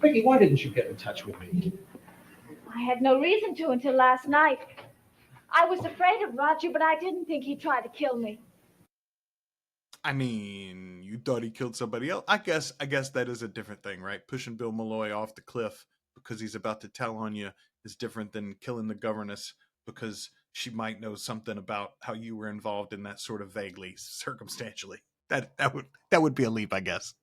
Vicky, why didn't you get in touch with me? I had no reason to until last night. I was afraid of Roger, but I didn't think he'd try to kill me. I mean, you thought he killed somebody else. I guess that is a different thing, right? Pushing Bill Malloy off the cliff because he's about to tell on you is different than killing the governess because she might know something about how you were involved in that sort of vaguely, circumstantially. That would be a leap, I guess.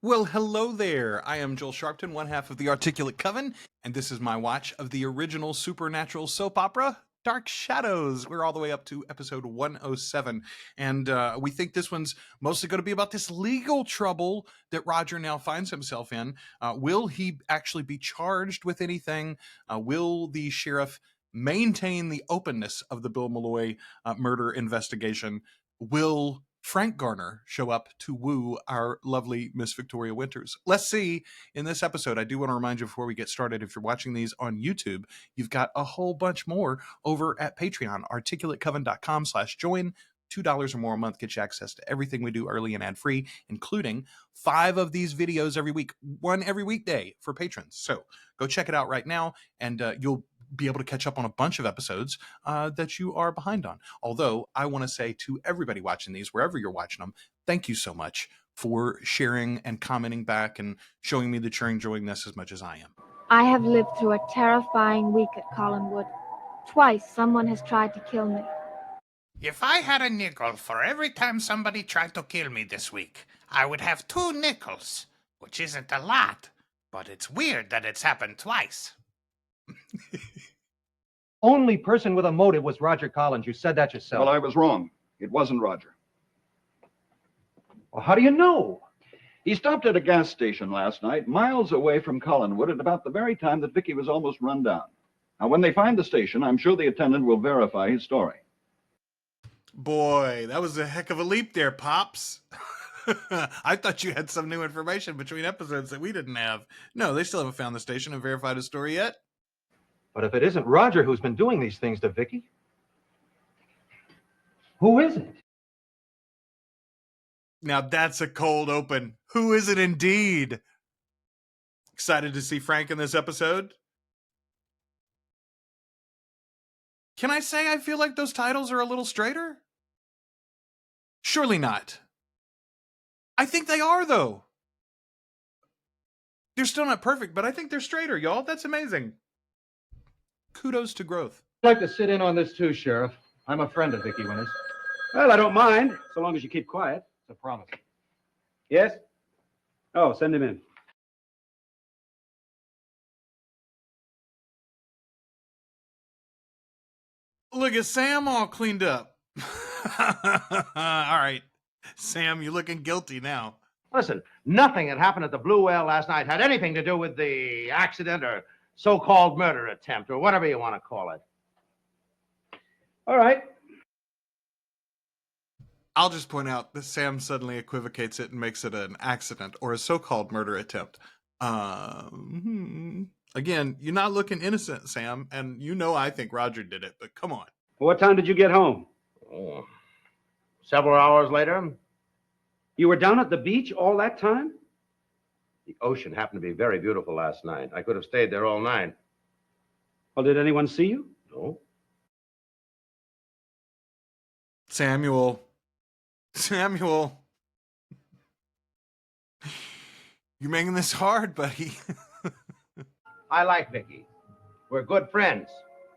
Well, hello there. I am Joel Sharpton, one half of the Articulate Coven, and this is my watch of the original supernatural soap opera, Dark Shadows. We're all the way up to episode 107, and we think this one's mostly going to be about this legal trouble that Roger now finds himself in. Will he actually be charged with anything? Will the sheriff maintain the openness of the Bill Malloy murder investigation? Will Frank Garner show up to woo our lovely Miss Victoria Winters? Let's see in this episode. I do want to remind you before we get started, if you're watching these on YouTube, you've got a whole bunch more over at Patreon, articulatecoven.com/join. $2 or more a month gets you access to everything we do early and ad-free, including 5 of these videos every week, one every weekday for patrons. So go check it out right now, and you'll be able to catch up on a bunch of episodes that you are behind on. Although I want to say to everybody watching these, wherever you're watching them, thank you so much for sharing and commenting back and showing me that you're enjoying this as much as I am. I have lived through a terrifying week at Collinwood. Twice someone has tried to kill me. If I had a nickel for every time somebody tried to kill me this week, I would have 2 nickels, which isn't a lot, but it's weird that it's happened twice. Only person with a motive was Roger Collins. You said that yourself. Well, I was wrong. It wasn't Roger. Well, how do you know? He stopped at a gas station last night, miles away from Collinwood, at about the very time that Vicky was almost run down. Now, when they find the station, I'm sure the attendant will verify his story. Boy, that was a heck of a leap there, Pops. I thought you had some new information between episodes that we didn't have. No, they still haven't found the station and verified his story yet. But if it isn't Roger who's been doing these things to Vicky, who is it? Now that's a cold open. Who is it indeed? Excited to see Frank in this episode? Can I say I feel like those titles are a little straighter? Surely not. I think they are, though. They're still not perfect, but I think they're straighter, y'all. That's amazing. Kudos to growth. I'd like to sit in on this too, Sheriff. I'm a friend of Vicky Winters. Well, I don't mind, so long as you keep quiet. It's a promise. Yes? Oh, send him in. Look at Sam all cleaned up. All right. Sam, you're looking guilty now. Listen, nothing that happened at the Blue Whale last night had anything to do with the accident or so-called murder attempt or whatever you want to call it. All right. I'll just point out that Sam suddenly equivocates it and makes it an accident or a so-called murder attempt. Again, you're not looking innocent, Sam, and you know I think Roger did it, but come on. What time did you get home? Oh. Several hours later. You were down at the beach all that time? The ocean happened to be very beautiful last night. I could have stayed there all night. Well, did anyone see you? No. Samuel. You're making this hard, buddy. I like Vicky. We're good friends.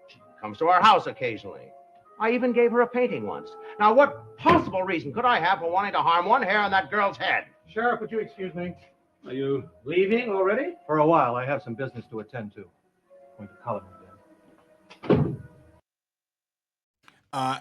She comes to our house occasionally. I even gave her a painting once. Now, what possible reason could I have for wanting to harm one hair on that girl's head? Sheriff, would you excuse me? Are you leaving already? For a while, I have some business to attend to. Going to Collinwood then.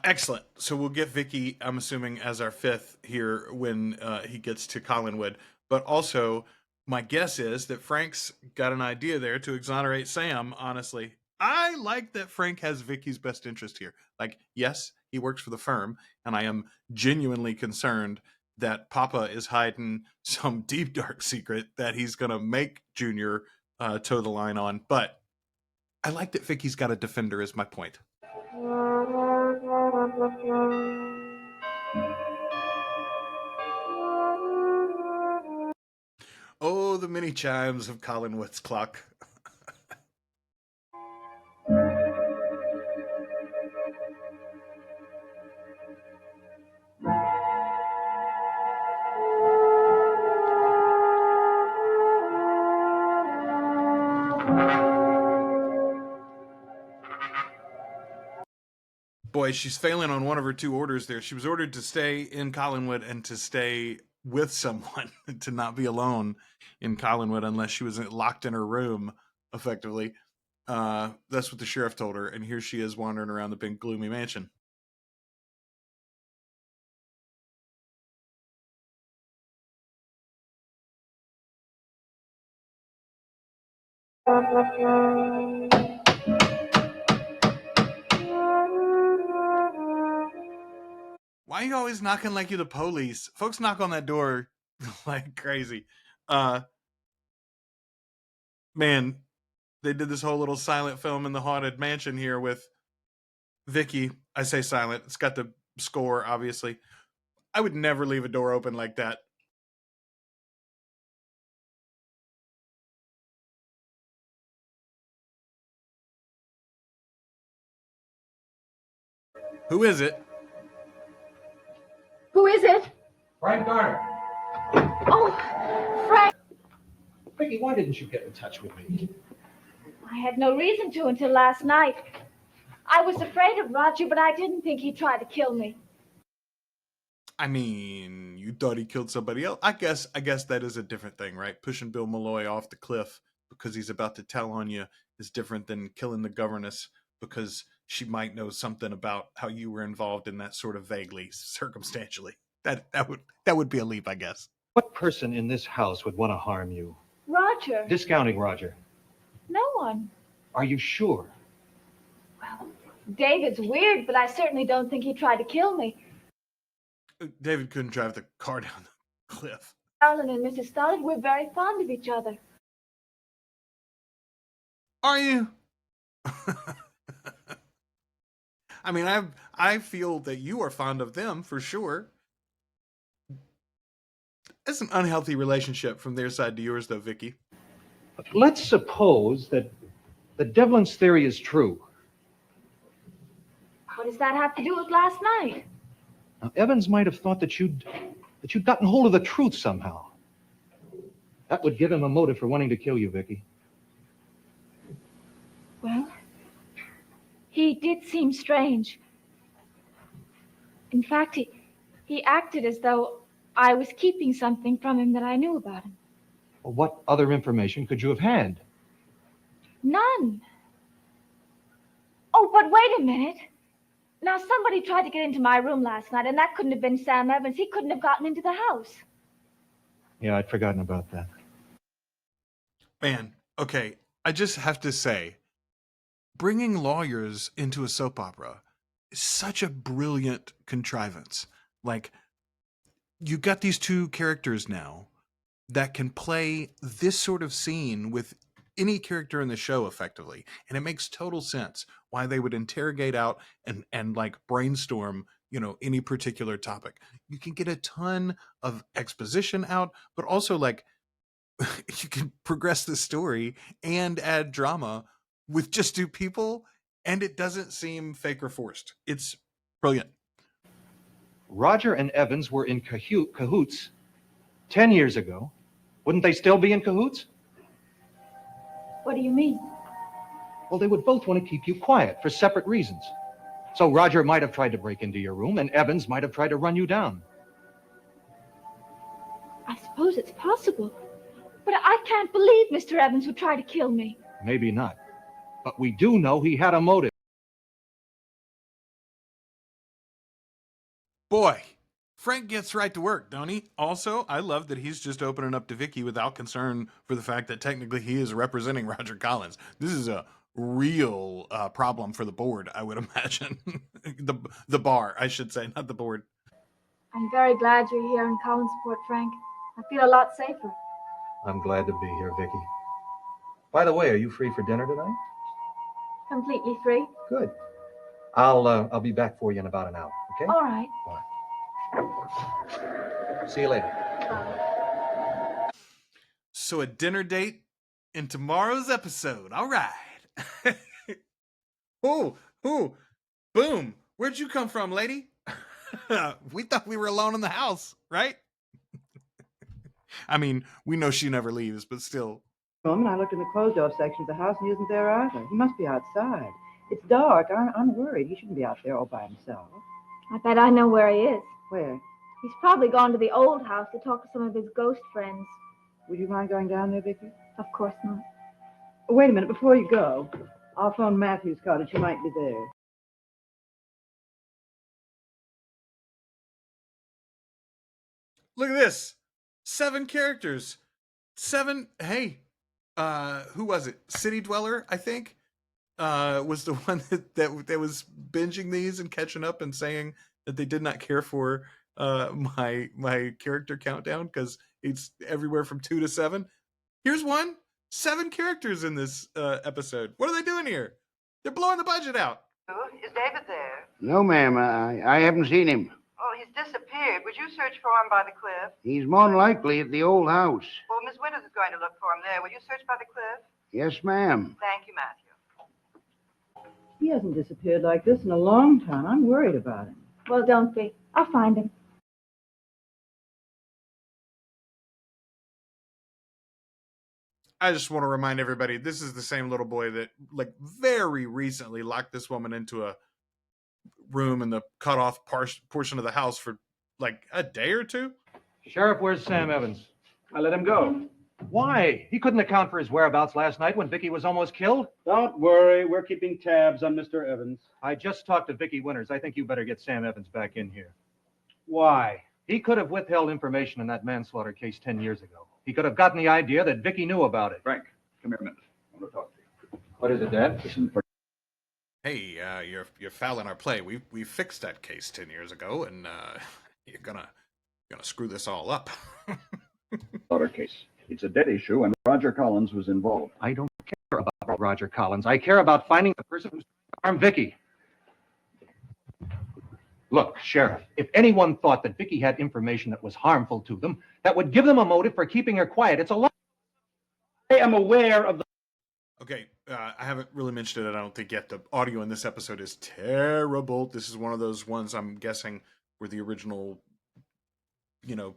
Excellent. So we'll get Vicky, I'm assuming, as our 5th here when he gets to Collinwood. But also, my guess is that Frank's got an idea there to exonerate Sam, honestly. I like that Frank has Vicky's best interest here. Like, yes, he works for the firm, and I am genuinely concerned that Papa is hiding some deep, dark secret that he's going to make Junior toe the line on. But I like that Vicky's got a defender, is my point. Oh, the many chimes of Collinwood's clock. Boy, she's failing on one of her two orders there. She was ordered to stay in Collinwood and to stay with someone, to not be alone in Collinwood unless she was locked in her room, effectively. That's what the sheriff told her, and here she is wandering around the big gloomy mansion. Why are you always knocking like you're the police? Folks knock on that door like crazy. Man, they did this whole little silent film in the haunted mansion here with Vicky. I say silent. It's got the score, obviously. I would never leave a door open like that. Who is it? Who is it? Frank Garner. Oh, Frank. Vicky, why didn't you get in touch with me? I had no reason to until last night. I was afraid of Roger, but I didn't think he'd try to kill me. I mean, you thought he killed somebody else. I guess that is a different thing, right? Pushing Bill Malloy off the cliff because he's about to tell on you is different than killing the governess because she might know something about how you were involved in that sort of vaguely, circumstantially. That would be a leap, I guess. What person in this house would want to harm you? Roger. Discounting Roger. No one. Are you sure? Well, David's weird, but I certainly don't think he tried to kill me. David couldn't drive the car down the cliff. Sharlien and Mrs. Stoddard were very fond of each other. Are you? I mean, I feel that you are fond of them for sure. It's an unhealthy relationship from their side to yours, though, Vicky. Let's suppose that Devlin's theory is true. What does that have to do with last night? Now, Evans might have thought that you'd gotten hold of the truth somehow. That would give him a motive for wanting to kill you, Vicky. Well, he did seem strange. In fact, he acted as though I was keeping something from him that I knew about him. Well, what other information could you have had? None. Oh, but wait a minute. Now, somebody tried to get into my room last night, and that couldn't have been Sam Evans. He couldn't have gotten into the house. Yeah, I'd forgotten about that. Man, okay, I just have to say, bringing lawyers into a soap opera is such a brilliant contrivance. Like, you got these two characters now that can play this sort of scene with any character in the show effectively, and it makes total sense why they would interrogate out and like brainstorm, you know, any particular topic. You can get a ton of exposition out, but also like you can progress the story and add drama with just two people, and it doesn't seem fake or forced. It's brilliant. Roger and Evans were in cahoots 10 years ago. Wouldn't they still be in cahoots? What do you mean? Well, they would both want to keep you quiet for separate reasons. So Roger might have tried to break into your room, and Evans might have tried to run you down. I suppose it's possible. But I can't believe Mr. Evans would try to kill me. Maybe not. But we do know he had a motive. Boy, Frank gets right to work, don't he? Also, I love that he's just opening up to Vicky without concern for the fact that technically he is representing Roger Collins. This is a real problem for the board, I would imagine. the bar, I should say, not the board. I'm very glad you're here in Collinsport, Frank. I feel a lot safer. I'm glad to be here, Vicky. By the way, are you free for dinner tonight? Completely free. Good. I'll be back for you in about an hour, okay? All right. Bye. See you later. Bye. So a dinner date in tomorrow's episode. All right. Oh, boom. Where'd you come from, lady? We thought we were alone in the house, right? I mean, we know she never leaves, but still. And I looked in the closed-off section of the house, and he isn't there either. He must be outside. It's dark. I'm worried. He shouldn't be out there all by himself. I bet I know where he is. Where? He's probably gone to the old house to talk to some of his ghost friends. Would you mind going down there, Vicky? Of course not. Wait a minute. Before you go, I'll phone Matthew's cottage. He might be there. Look at this. 7 characters. 7. Hey, who was it? City Dweller, I think, was the one that was binging these and catching up and saying that they did not care for my character countdown because it's everywhere from 2 to 7. Here's one. 7 characters in this episode. What are they doing here? They're blowing the budget out. Is David there? No, ma'am. I haven't seen him. Oh, he's disappeared. Would you search for him by the cliff? He's more than likely at the old house. Well, Miss Winters is going to look for him there. Will you search by the cliff? Yes, ma'am. Thank you, Matthew. He hasn't disappeared like this in a long time. I'm worried about him. Well, don't be. I'll find him. I just want to remind everybody, this is the same little boy that, like, very recently locked this woman into a room in the cut-off portion of the house for, like, a day or two. Sheriff, where's Sam Evans? I let him go. Why? He couldn't account for his whereabouts last night when Vicky was almost killed. Don't worry. We're keeping tabs on Mr. Evans. I just talked to Vicky Winters. I think you better get Sam Evans back in here. Why? He could have withheld information in that manslaughter case 10 years ago. He could have gotten the idea that Vicky knew about it. Frank, come here a minute. I want to talk to you. What is it, Dad? Listen, Hey, you're fouling our play. We fixed that case 10 years ago, and you're gonna screw this all up. daughter case. It's a dead issue, and Roger Collins was involved. I don't care about Roger Collins. I care about finding the person who's harmed Vicky. Look, Sheriff, if anyone thought that Vicky had information that was harmful to them, that would give them a motive for keeping her quiet. It's a lie. I am aware of the... Okay, I haven't really mentioned it, I don't think yet. The audio in this episode is terrible. This is one of those ones, I'm guessing, where the original,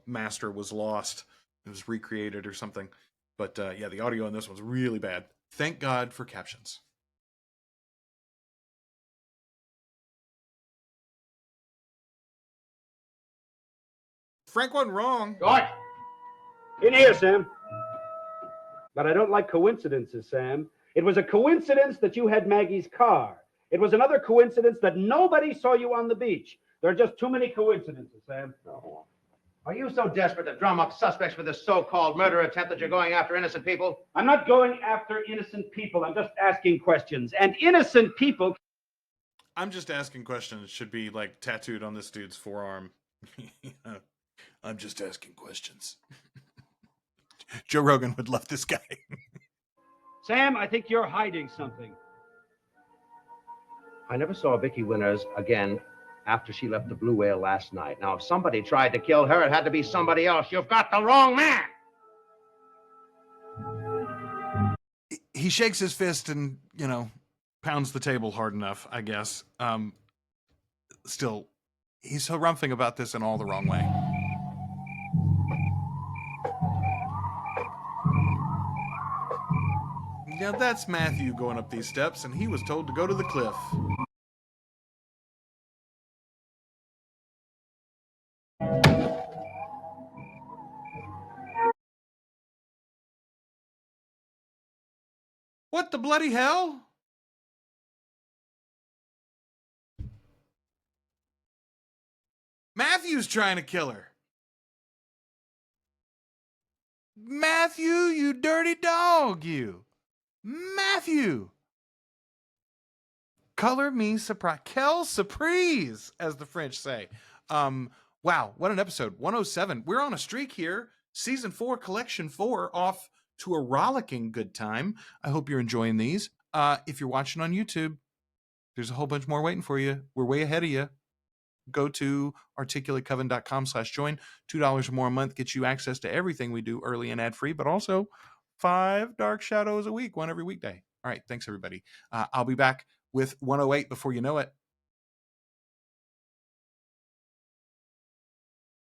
master was lost. It was recreated or something. But yeah, the audio in this one's really bad. Thank God for captions. Frank wasn't wrong. Good. In here, Sam. But I don't like coincidences, Sam. It was a coincidence that you had Maggie's car. It was another coincidence that nobody saw you on the beach. There are just too many coincidences, Sam. No. Are you so desperate to drum up suspects for this so-called murder attempt that you're going after innocent people? I'm not going after innocent people. I'm just asking questions. And innocent people... I'm just asking questions should be, like, tattooed on this dude's forearm. I'm just asking questions. Joe Rogan would love this guy. Sam, I think you're hiding something. I never saw Vicky Winters again after she left the Blue Whale last night. Now, if somebody tried to kill her, it had to be somebody else. You've got the wrong man. He shakes his fist and, pounds the table hard enough, I guess. Still, he's harumphing about this in all the wrong way. Now that's Matthew going up these steps, and he was told to go to the cliff. What the bloody hell? Matthew's trying to kill her. Matthew, you dirty dog, you. Matthew. Color me surprise. Quelle surprise, as the French say. Wow, what an episode. 107. We're on a streak here. Season 4, Collection 4, off to a rollicking good time. I hope you're enjoying these. If you're watching on YouTube, there's a whole bunch more waiting for you. We're way ahead of you. go to articulatecoven.com/join. $2 or more a month gets you access to everything we do early and ad-free, but also 5 Dark Shadows a week, one every weekday. All right, thanks everybody. I'll be back with 108 before you know it.